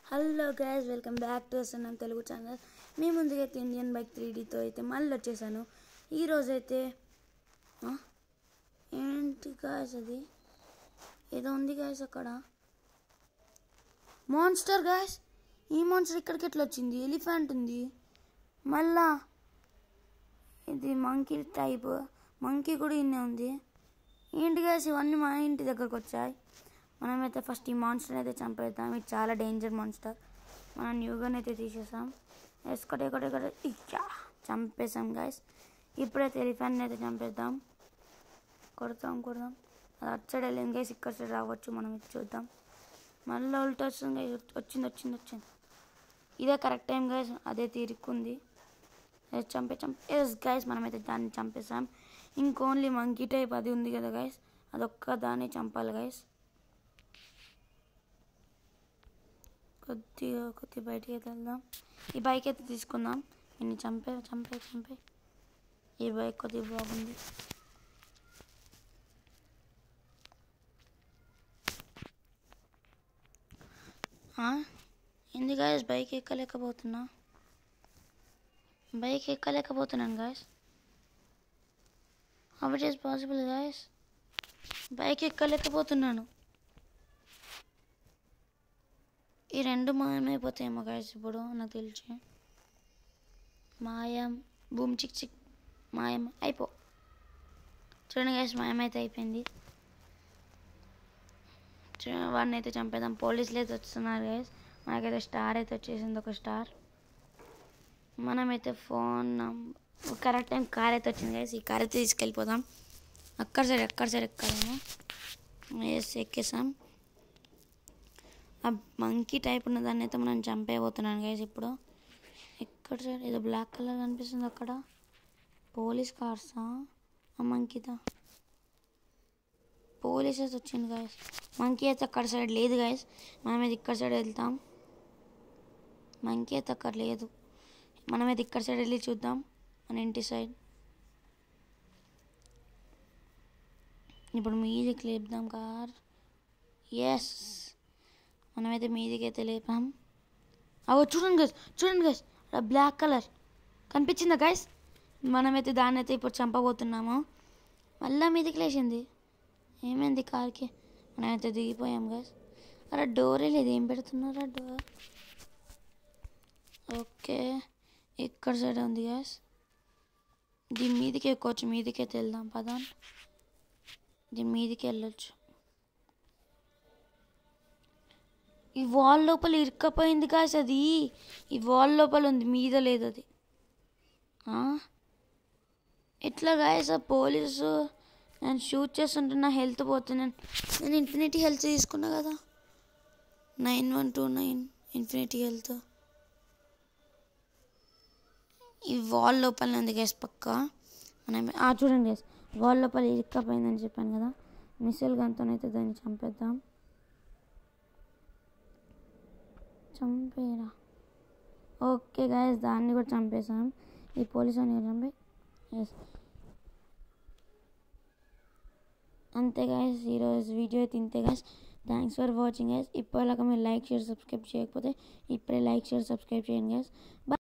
Hello guys, welcome back to SNM Telugu channel. మీ ముందుకైతే Indian bike 3Dతో అయితే మళ్ళీ వచ్చేసాను. ఈరోజైతే ఏంటి గాయస్, అది ఏదో ఉంది గాయస్ అక్కడ. మాన్స్టర్ గాయస్, ఈ మాన్స్టర్ ఇక్కడికి ఎట్లా వచ్చింది? ఎలిఫెంట్ ఉంది, మళ్ళా ఇది మంకీ టైప్, మంకీ కూడా ఇన్నే ఉంది. ఏంటి గాయస్, ఇవన్నీ మా ఇంటి దగ్గరకు వచ్చాయి. మనమైతే ఫస్ట్ ఈ మాన్స్టర్ అయితే చంపేద్దాం. ఇది చాలా డేంజర్ మాన్స్టర్. మనం న్యూగన్ అయితే తీసేసాం. ఎక్కడే ఇచ్చా చంపేసాం గైస్. ఇప్పుడైతే ఎలిఫెంట్ని అయితే చంపేద్దాం. కొడదాం. అది అటు సైడ్ వెళ్ళింది గైస్, ఇక్కడ సైడ్ రావచ్చు. మనం ఇది చూద్దాం. మళ్ళీ ఉల్టా వస్తుంది గైస్. వచ్చింది. ఇదే కరెక్ట్ టైం గైస్, అదే తీరుక్కుంది. చంపే ఎస్ గైస్, మనమైతే దాన్ని చంపేసాం. ఇంకోన్లీ మంకీ టైప్ అది ఉంది కదా గైస్, అదొక్క దాన్ని చంపాలి గైస్. కొద్ది బయటికి అయితే వెళ్దాం. ఈ బైక్ అయితే తీసుకుందాం. ఇన్ని చంపే. ఈ బైక్ కొద్దిగా బాగుంది. ఎందుకు గాయస్ బైక్ ఎక్కలేకపోతున్నాను guys. How it is possible guys? Bike ఎక్కలేకపోతున్నాను. ఈ రెండు మాయమైపోతాయేమో గాయస్ ఇప్పుడు నాకు తెలిసి. మాయం బూమ్ చిక్ మాయం అయిపో. చూడండి గాయస్, మాయమైతే అయిపోయింది. వాడిని అయితే చంపేద్దాం. పోలీసులు అయితే వస్తున్నారు గాయస్. మనకైతే స్టార్ అయితే వచ్చేసింది, ఒక స్టార్. మనమైతే ఫోన్ కరెక్ట్ టైం కార్ అయితే వచ్చింది గాయస్. ఈ కార్ అయితే తీసుకెళ్ళిపోదాం. అక్కడ సైడ్ ఎక్కాలేమో. ఎక్కేసాం. ఆ మంకీ టైప్ ఉన్న దాన్ని అయితే మనం చంపేయబోతున్నాను గైస్ ఇప్పుడు. ఎక్కడ సైడ్ ఏదో బ్లాక్ కలర్ కనిపిస్తుంది అక్కడ. పోలీస్ కార్సా? ఆ మంకీదా? పోలీసెస్ వచ్చింది గైస్. మంకీ అయితే అక్కడ సైడ్ లేదు గైస్. మనమైతే ఇక్కడ సైడ్ వెళ్తాం. మంకీ అయితే అక్కడ లేదు. మనమైతే ఇక్కడ సైడ్ వెళ్ళి చూద్దాం, మన ఇంటి సైడ్. ఇప్పుడు మీదికి లేపుదాం కార్. ఎస్, మనమైతే మీదికి అయితే లేపాం. అవో చూడండి గైస్, బ్లాక్ కలర్ కనిపించిందా గైస్? మనమైతే దాన్ని అయితే ఇప్పుడు చంపబోతున్నాము. మళ్ళీ మీదికి లేచింది. ఏమైంది కార్కి? మనమైతే దిగిపోయాం గైస్. అరే డోరే లేదు, ఏం పెడుతున్నారా డోర్? ఓకే, ఇక్కడ సైడ్ ఉంది గైస్. దీని మీదికి ఎక్కొచ్చు, మీదికైతే వెళ్దాం పదా. దీని మీదికి వెళ్ళొచ్చు. ఈ వాల్ లోపల ఇరుక్కపోయింది గాయస్. అది ఈ వాల్ లోపల ఉంది, మీద లేదు అది. ఎట్లా గాయస్? ఆ పోలీసు నేను షూట్ చేస్తుంటే నా హెల్త్ పోతున్నాను. నేను ఇన్ఫినిటీ హెల్త్ తీసుకున్నా కదా, 9129 ఇన్ఫినిటీ హెల్త్. ఈ వాల్ లోపలనే ఉంది గైస్ పక్క. మనం చూడండి గైస్, వాల్ లోపల ఇరుక్కపోయిందని చెప్పాను కదా. మిసైల్ గన్తోనైతే దాన్ని చంపేద్దాం. చంపేరా. ఓకే గాయస్, దాన్ని కూడా చంపేసాం. ఈ పోలీస్ అని చంపే. ఎస్, అంతే గాయస్, ఈరోజు వీడియో అయితే ఇంతే guys. Thanks for watching guys. ఇప్పటిలాగా మీరు లైక్ షేర్ సబ్స్క్రైబ్ చేయకపోతే ఇప్పుడే లైక్ షేర్ సబ్స్క్రైబ్ చేయండి గాయస్.